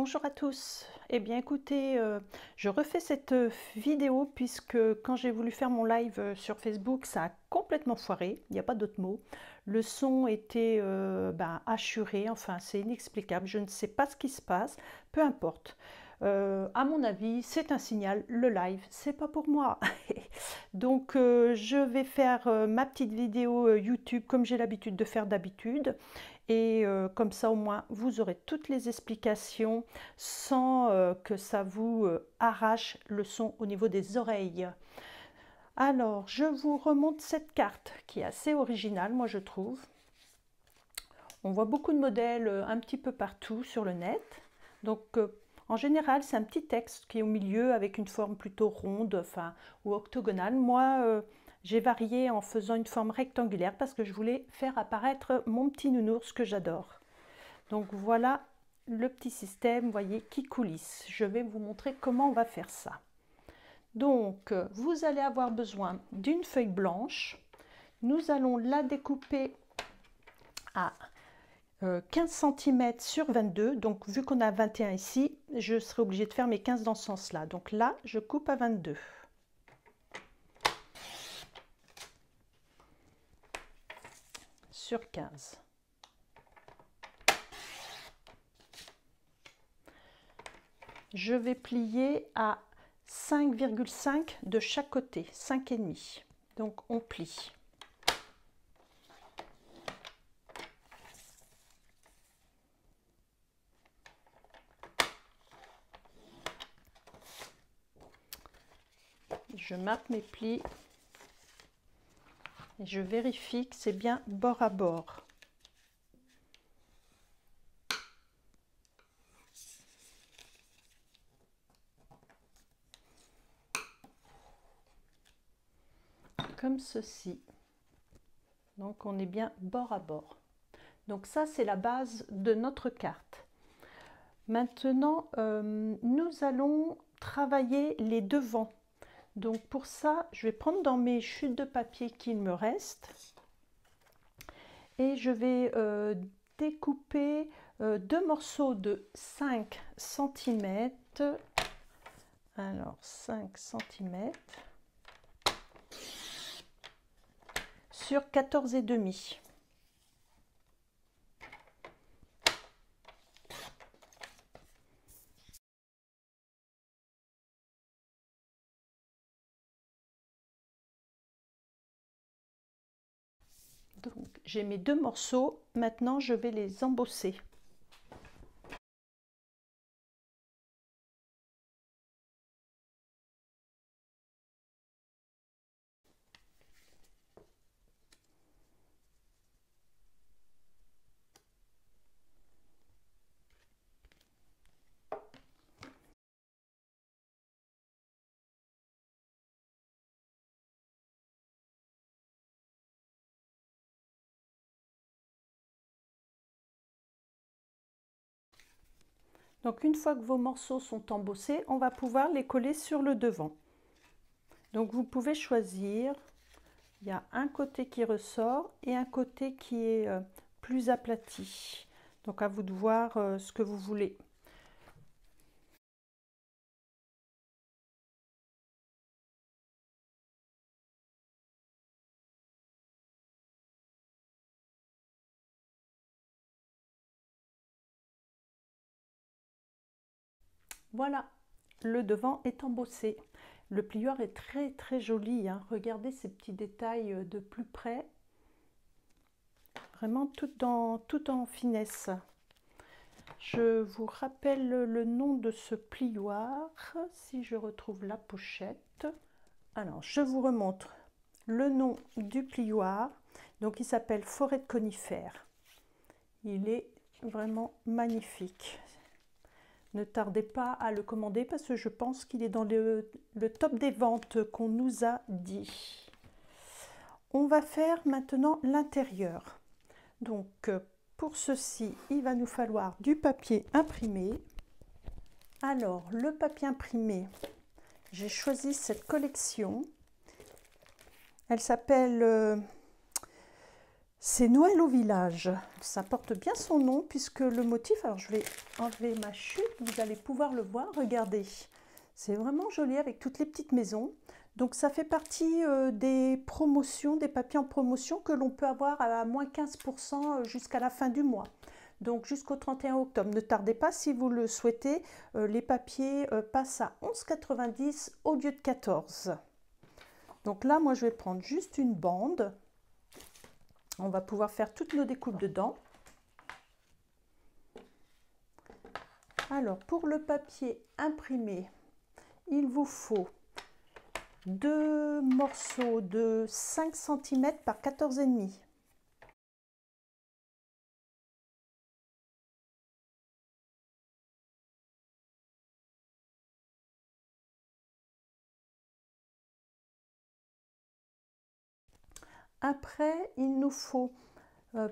Bonjour à tous. Eh bien écoutez, je refais cette vidéo puisque quand j'ai voulu faire mon live sur Facebook, ça a complètement foiré, il n'y a pas d'autre mot. Le son était hachuré, enfin c'est inexplicable, je ne sais pas ce qui se passe, peu importe. À mon avis, c'est un signal, le live, c'est pas pour moi. Donc je vais faire ma petite vidéo YouTube comme j'ai l'habitude de faire d'habitude. Et comme ça au moins vous aurez toutes les explications sans que ça vous arrache le son au niveau des oreilles. Alors je vous remonte cette carte qui est assez originale, moi je trouve. On voit beaucoup de modèles un petit peu partout sur le net. Donc en général c'est un petit texte qui est au milieu avec une forme plutôt ronde, enfin, ou octogonale. Moi j'ai varié en faisant une forme rectangulaire parce que je voulais faire apparaître mon petit nounours que j'adore. Donc voilà le petit système, vous voyez, qui coulisse. Je vais vous montrer comment on va faire ça. Donc vous allez avoir besoin d'une feuille blanche. Nous allons la découper à 15 cm sur 22. Donc vu qu'on a 21 ici, je serai obligée de faire mes 15 dans ce sens-là. Donc là, je coupe à 22. Sur 15. Je vais plier à 5,5 de chaque côté, 5,5. Donc on plie. Je marque mes plis et je vérifie que c'est bien bord à bord. Comme ceci. Donc on est bien bord à bord. Donc ça c'est la base de notre carte. Maintenant nous allons travailler les devants. Donc pour ça je vais prendre dans mes chutes de papier qu'il me reste et je vais découper deux morceaux de 5 cm. Alors 5 cm sur 14,5. Donc j'ai mes deux morceaux, maintenant je vais les embosser. Donc une fois que vos morceaux sont embossés, on va pouvoir les coller sur le devant. Donc vous pouvez choisir, il y a un côté qui ressort et un côté qui est plus aplati. Donc à vous de voir ce que vous voulez. Voilà, le devant est embossé. Le plieur est très joli, hein. Regardez ces petits détails de plus près. Vraiment tout en finesse. Je vous rappelle le nom de ce plioir, si je retrouve la pochette. Alors, je vous remontre le nom du plioir. Donc, il s'appelle Forêt de conifères. Il est vraiment magnifique. Ne tardez pas à le commander parce que je pense qu'il est dans le top des ventes qu'on nous a dit. On va faire maintenant l'intérieur. Donc, pour ceci, il va nous falloir du papier imprimé. Alors, le papier imprimé, j'ai choisi cette collection. Elle s'appelle C'est Noël au village. Ça porte bien son nom puisque le motif, alors je vais enlever ma chute, vous allez pouvoir le voir, regardez. C'est vraiment joli avec toutes les petites maisons. Donc ça fait partie des promotions, des papiers en promotion que l'on peut avoir à moins 15% jusqu'à la fin du mois. Donc jusqu'au 31 octobre. Ne tardez pas si vous le souhaitez, les papiers passent à 11,90 € au lieu de 14. Donc là, moi je vais prendre juste une bande. On va pouvoir faire toutes nos découpes dedans. Alors, pour le papier imprimé, il vous faut 2 morceaux de 5 cm par 14,5 cm. Après, il nous faut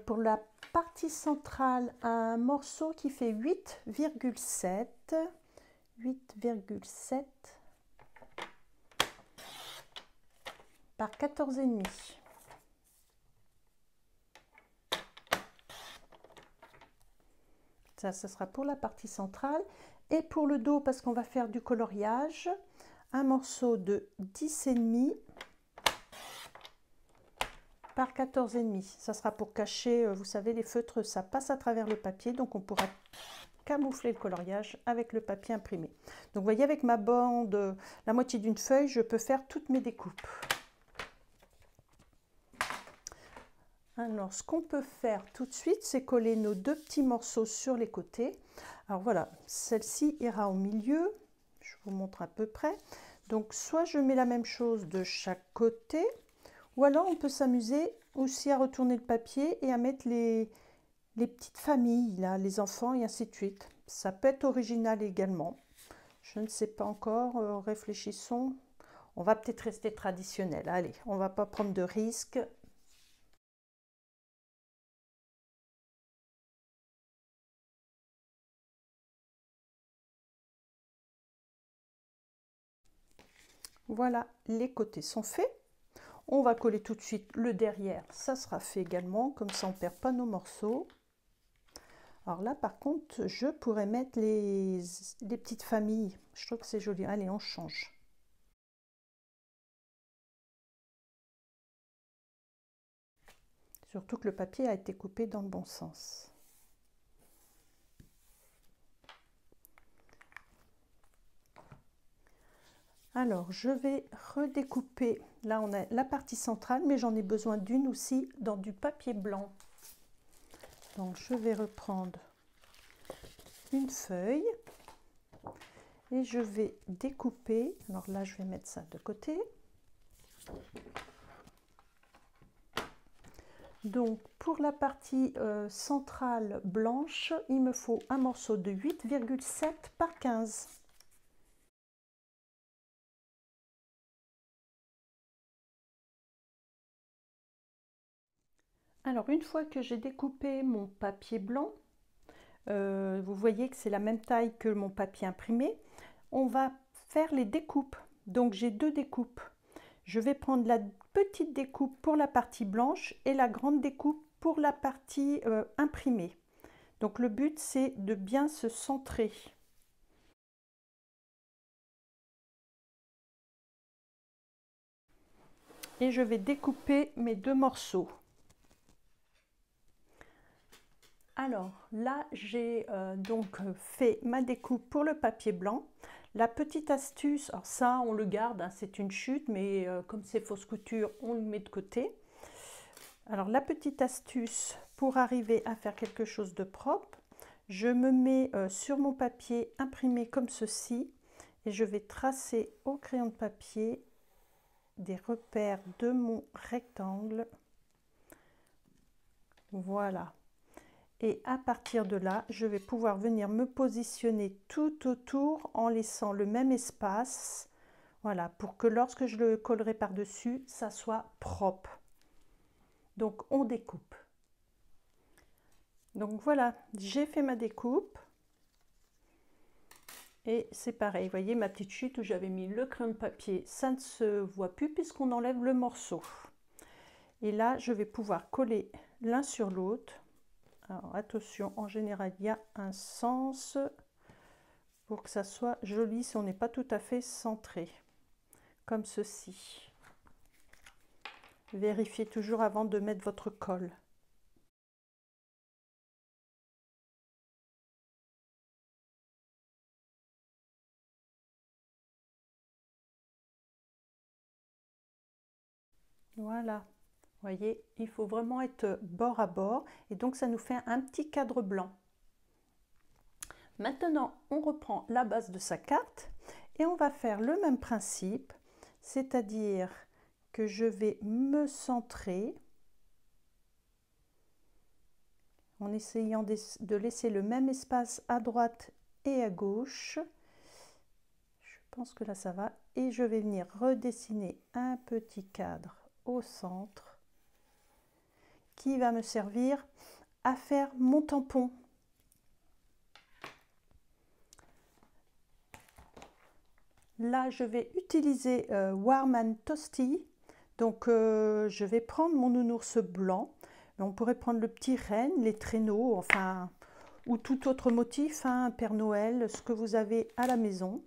pour la partie centrale un morceau qui fait 8,7 par 14,5 cm. Ça, ce sera pour la partie centrale. Et pour le dos, parce qu'on va faire du coloriage, un morceau de 10,5 par 14,5. Ça sera pour cacher, vous savez, les feutres, ça passe à travers le papier, donc on pourra camoufler le coloriage avec le papier imprimé. Donc vous voyez, avec ma bande, la moitié d'une feuille, je peux faire toutes mes découpes. Alors, ce qu'on peut faire tout de suite, c'est coller nos 2 petits morceaux sur les côtés. Alors voilà, celle-ci ira au milieu. Je vous montre à peu près. Donc, soit je mets la même chose de chaque côté, ou alors on peut s'amuser aussi à retourner le papier et à mettre les petites familles, là, les enfants et ainsi de suite. Ça peut être original également. Je ne sais pas encore, réfléchissons. On va peut-être rester traditionnel. Allez, on ne va pas prendre de risques. Voilà, les côtés sont faits. On va coller tout de suite le derrière, ça sera fait également, comme ça on ne perd pas nos morceaux. Alors là par contre, je pourrais mettre les petites familles, je trouve que c'est joli. Allez, on change. Surtout que le papier a été coupé dans le bon sens. Alors, je vais redécouper. Là, on a la partie centrale, mais j'en ai besoin d'une aussi dans du papier blanc. Donc, je vais reprendre une feuille et je vais découper. Alors là, je vais mettre ça de côté. Donc, pour la partie centrale blanche, il me faut un morceau de 8,7 par 15. Alors, une fois que j'ai découpé mon papier blanc, vous voyez que c'est la même taille que mon papier imprimé, on va faire les découpes. Donc, j'ai 2 découpes. Je vais prendre la petite découpe pour la partie blanche et la grande découpe pour la partie imprimée. Donc, le but, c'est de bien se centrer. Et je vais découper mes 2 morceaux. Alors là, j'ai donc fait ma découpe pour le papier blanc. La petite astuce, alors ça on le garde, hein, c'est une chute, mais comme c'est fausse couture, on le met de côté. Alors la petite astuce pour arriver à faire quelque chose de propre, je me mets sur mon papier imprimé comme ceci et je vais tracer au crayon de papier des repères de mon rectangle. Voilà. Et à partir de là, je vais pouvoir venir me positionner tout autour en laissant le même espace. Voilà, pour que lorsque je le collerai par-dessus, ça soit propre. Donc, on découpe. Donc voilà, j'ai fait ma découpe. Et c'est pareil, vous voyez ma petite chute où j'avais mis le crayon de papier, ça ne se voit plus puisqu'on enlève le morceau. Et là, je vais pouvoir coller l'un sur l'autre. Alors attention, en général, il y a un sens pour que ça soit joli si on n'est pas tout à fait centré, comme ceci. Vérifiez toujours avant de mettre votre colle. Voilà, voyez, il faut vraiment être bord à bord et donc ça nous fait un petit cadre blanc. Maintenant, on reprend la base de sa carte et on va faire le même principe, c'est-à-dire que je vais me centrer en essayant de laisser le même espace à droite et à gauche. Je pense que là ça va et je vais venir redessiner un petit cadre au centre qui va me servir à faire mon tampon. Là, je vais utiliser Warman Toasty. Donc, je vais prendre mon nounours blanc. On pourrait prendre le petit renne, les traîneaux, enfin, ou tout autre motif, hein, Père Noël, ce que vous avez à la maison.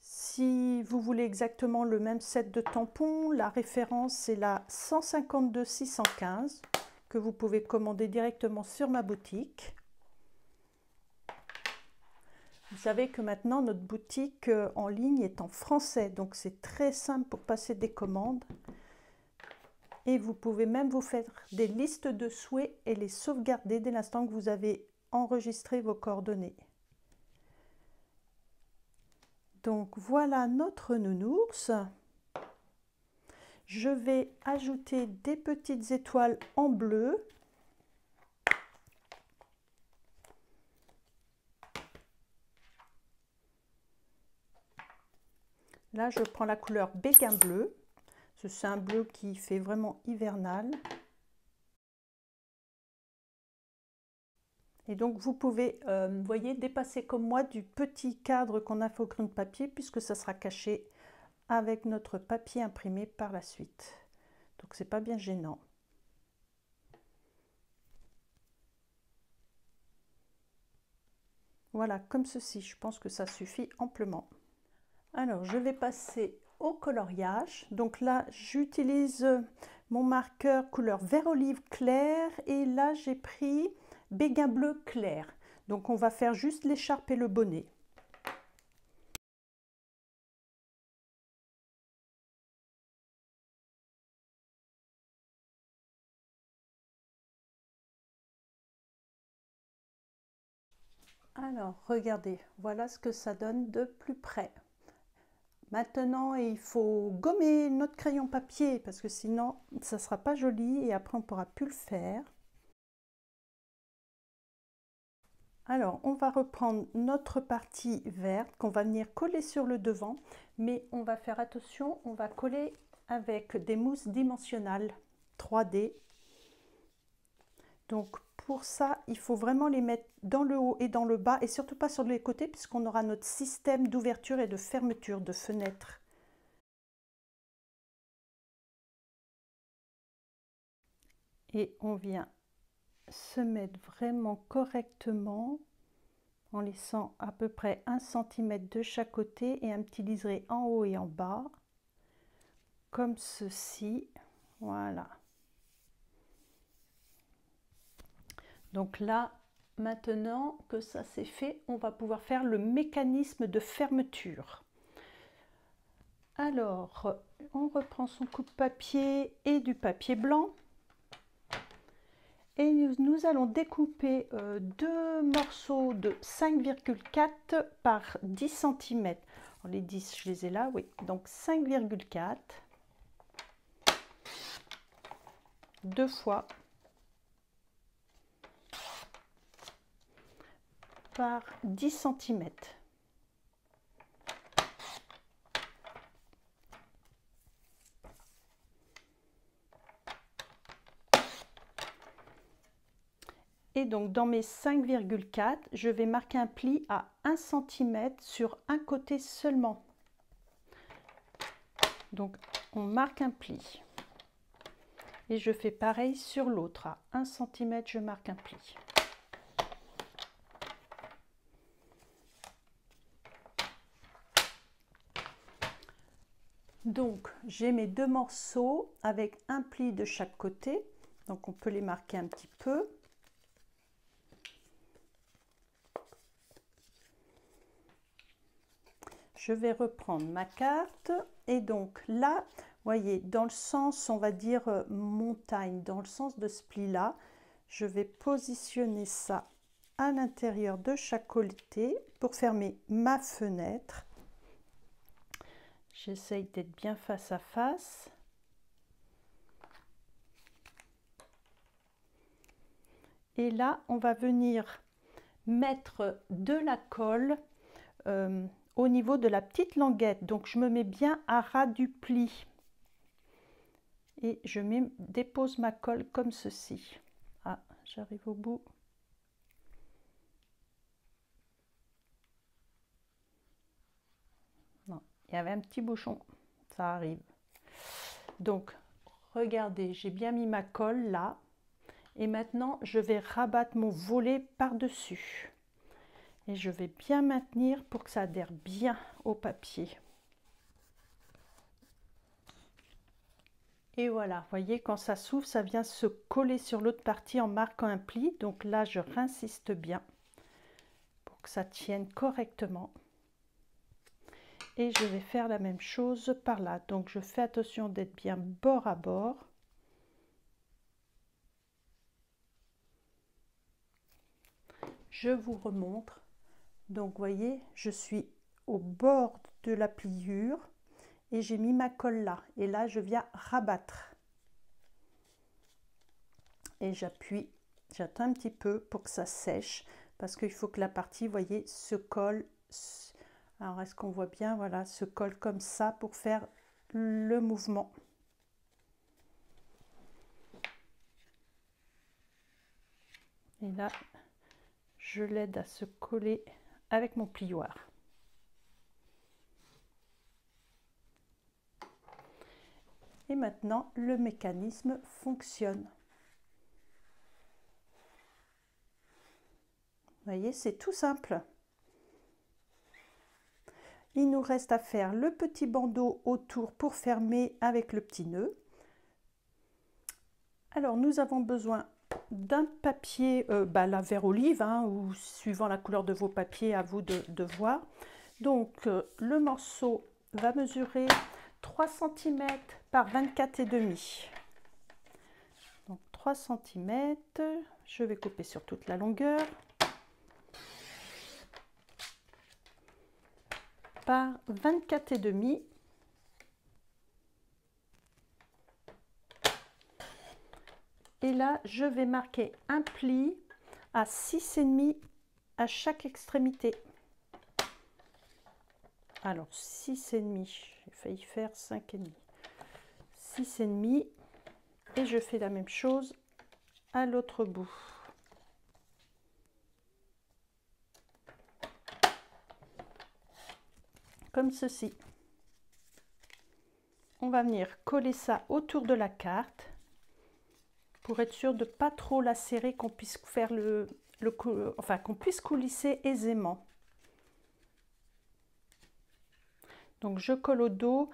Si vous voulez exactement le même set de tampons, la référence c'est la 152 615 que vous pouvez commander directement sur ma boutique. Vous savez que maintenant notre boutique en ligne est en français, donc c'est très simple pour passer des commandes. Et vous pouvez même vous faire des listes de souhaits et les sauvegarder dès l'instant que vous avez enregistré vos coordonnées. Donc voilà notre nounours. Je vais ajouter des petites étoiles en bleu. Là, je prends la couleur béguin bleu. C'est un bleu qui fait vraiment hivernal. Et donc, vous pouvez, vous voyez, dépasser comme moi du petit cadre qu'on a fait au crayon de papier puisque ça sera caché avec notre papier imprimé par la suite. Donc, c'est pas bien gênant. Voilà, comme ceci. Je pense que ça suffit amplement. Alors, je vais passer au coloriage. Donc là, j'utilise mon marqueur couleur vert olive clair et là, j'ai pris béguin bleu clair. Donc, on va faire juste l'écharpe et le bonnet. Alors, regardez, voilà ce que ça donne de plus près. Maintenant, il faut gommer notre crayon papier parce que sinon, ça ne sera pas joli et après, on ne pourra plus le faire. Alors, on va reprendre notre partie verte qu'on va venir coller sur le devant, mais on va faire attention, on va coller avec des mousses dimensionnelles 3D. Donc, pour ça, il faut vraiment les mettre dans le haut et dans le bas et surtout pas sur les côtés puisqu'on aura notre système d'ouverture et de fermeture de fenêtres. Et on vient se mettre vraiment correctement en laissant à peu près 1 cm de chaque côté et un petit liseré en haut et en bas, comme ceci. Voilà. Donc là, maintenant que ça c'est fait, on va pouvoir faire le mécanisme de fermeture. Alors, on reprend son coupe-papier et du papier blanc. Et nous allons découper deux morceaux de 5,4 par 10 cm. Alors, les 10, je les ai là, oui. Donc 5,4. Deux fois par 10 cm. Et donc dans mes 5,4, je vais marquer un pli à 1 cm sur un côté seulement. Donc on marque un pli. Et je fais pareil sur l'autre. À 1 cm, je marque un pli. Donc, j'ai mes deux morceaux avec un pli de chaque côté. Donc, on peut les marquer un petit peu. Je vais reprendre ma carte. Et donc, là, vous voyez, dans le sens, on va dire montagne, dans le sens de ce pli-là, je vais positionner ça à l'intérieur de chaque côté pour fermer ma fenêtre. J'essaye d'être bien face à face. Et là, on va venir mettre de la colle au niveau de la petite languette. Donc, je me mets bien à ras du pli. Et je dépose ma colle comme ceci. Ah, j'arrive au bout. Non, il y avait un petit bouchon. Ça arrive. Donc, regardez, j'ai bien mis ma colle là. Et maintenant, je vais rabattre mon volet par-dessus. Et je vais bien maintenir pour que ça adhère bien au papier. Et voilà, voyez, quand ça s'ouvre, ça vient se coller sur l'autre partie en marquant un pli. Donc là, je réinsiste bien pour que ça tienne correctement. Et je vais faire la même chose par là. Donc je fais attention d'être bien bord à bord. Je vous remontre. Donc voyez, je suis au bord de la pliure et j'ai mis ma colle là. Et là, je viens rabattre. Et j'appuie, j'attends un petit peu pour que ça sèche parce qu'il faut que la partie, vous voyez, se colle. Alors, est-ce qu'on voit bien? Voilà, se colle comme ça pour faire le mouvement. Et là, je l'aide à se coller avec mon plioir. Et maintenant, le mécanisme fonctionne. Vous voyez, c'est tout simple. Il nous reste à faire le petit bandeau autour pour fermer avec le petit nœud. Alors, nous avons besoin d'un papier, la vert olive, hein, ou suivant la couleur de vos papiers, à vous de voir. Donc, le morceau va mesurer 3 cm par 24,5. Donc, 3 cm, je vais couper sur toute la longueur. Par 24,5. Et là, je vais marquer un pli à 6,5 à chaque extrémité. Alors, 6,5, j'ai failli faire 5,5. 6,5 et je fais la même chose à l'autre bout. Comme ceci. On va venir coller ça autour de la carte pour être sûr de ne pas trop la serrer, qu'on puisse faire qu'on puisse coulisser aisément. Donc je colle au dos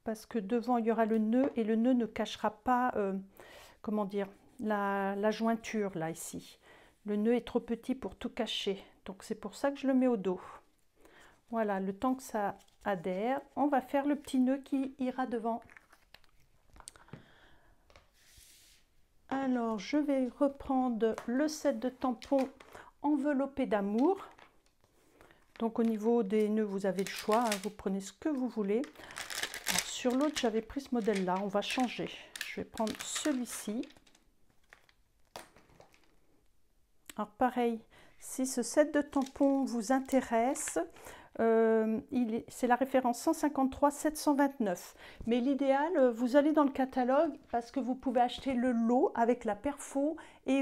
parce que devant il y aura le nœud et le nœud ne cachera pas, comment dire, la jointure là ici. Le nœud est trop petit pour tout cacher, donc c'est pour ça que je le mets au dos. Voilà, le temps que ça adhère, on va faire le petit nœud qui ira devant. Alors, je vais reprendre le set de tampons enveloppé d'amour. Donc, au niveau des nœuds, vous avez le choix, hein, vous prenez ce que vous voulez. Alors, sur l'autre, j'avais pris ce modèle-là, on va changer. Je vais prendre celui-ci. Alors, pareil, si ce set de tampons vous intéresse, c'est la référence 153 729, mais l'idéal, vous allez dans le catalogue parce que vous pouvez acheter le lot avec la perfo et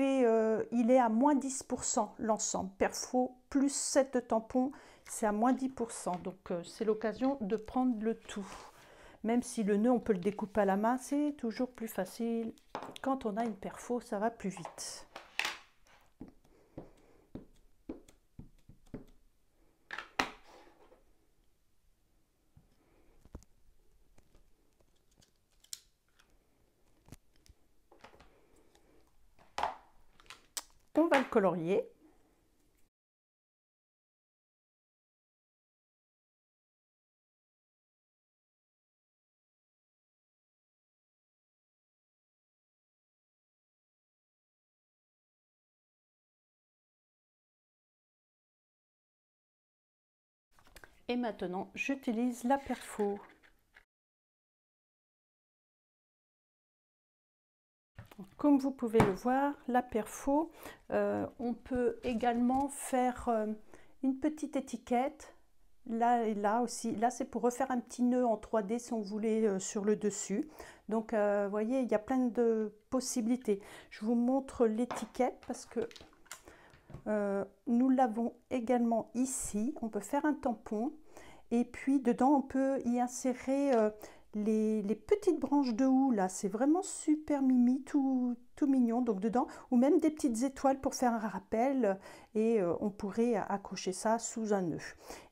il est à moins 10% l'ensemble. Perfo plus set de tampons, c'est à moins 10%, donc c'est l'occasion de prendre le tout. Même si le nœud, on peut le découper à la main, c'est toujours plus facile. Quand on a une perfo, ça va plus vite. On va le colorier. Et maintenant, j'utilise la perfo. Comme vous pouvez le voir, la perfo, on peut également faire une petite étiquette, là et là aussi. Là, c'est pour refaire un petit nœud en 3D si on voulait sur le dessus. Donc, vous voyez, il y a plein de possibilités. Je vous montre l'étiquette parce que nous l'avons également ici. On peut faire un tampon et puis dedans, on peut y insérer les petites branches de houx là, c'est vraiment super mimi, tout mignon, donc dedans, ou même des petites étoiles pour faire un rappel, et on pourrait accrocher ça sous un nœud.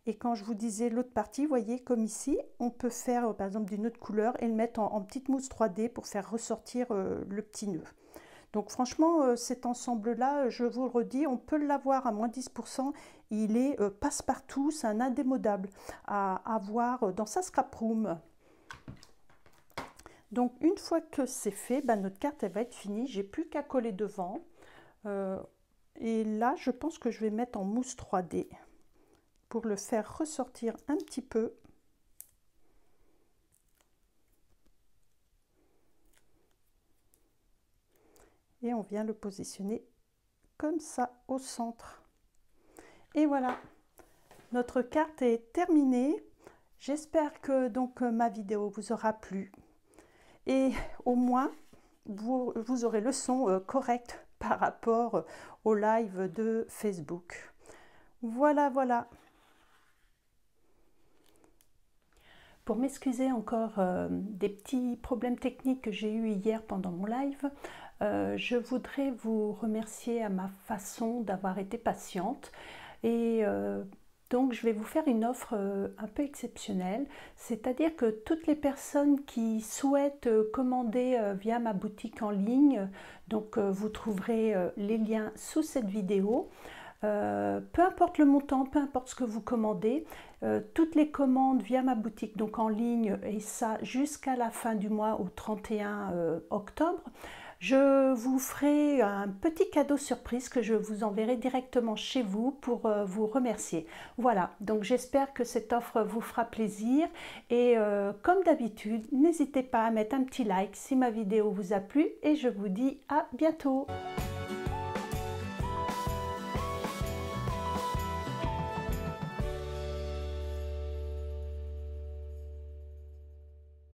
Et quand je vous disais l'autre partie, vous voyez comme ici, on peut faire par exemple d'une autre couleur et le mettre en petite mousse 3D pour faire ressortir le petit nœud. Donc franchement, cet ensemble-là, je vous le redis, on peut l'avoir à moins 10%. Il est passe-partout, c'est un indémodable à avoir dans sa scrap room. Donc une fois que c'est fait, notre carte elle va être finie. J'ai plus qu'à coller devant. Et là, je pense que je vais mettre en mousse 3D pour le faire ressortir un petit peu. Et on vient le positionner comme ça au centre. Et voilà, notre carte est terminée. J'espère que donc ma vidéo vous aura plu. Et au moins, vous aurez le son correct par rapport au live de Facebook. Voilà, voilà. Pour m'excuser encore des petits problèmes techniques que j'ai eu hier pendant mon live, je voudrais vous remercier à ma façon d'avoir été patiente. Et donc je vais vous faire une offre un peu exceptionnelle, c'est-à-dire que toutes les personnes qui souhaitent commander via ma boutique en ligne, donc vous trouverez les liens sous cette vidéo. Peu importe le montant, peu importe ce que vous commandez, toutes les commandes via ma boutique, donc en ligne, et ça jusqu'à la fin du mois au 31 octobre, je vous ferai un petit cadeau surprise que je vous enverrai directement chez vous pour vous remercier. Voilà, donc j'espère que cette offre vous fera plaisir et comme d'habitude, n'hésitez pas à mettre un petit like si ma vidéo vous a plu et je vous dis à bientôt.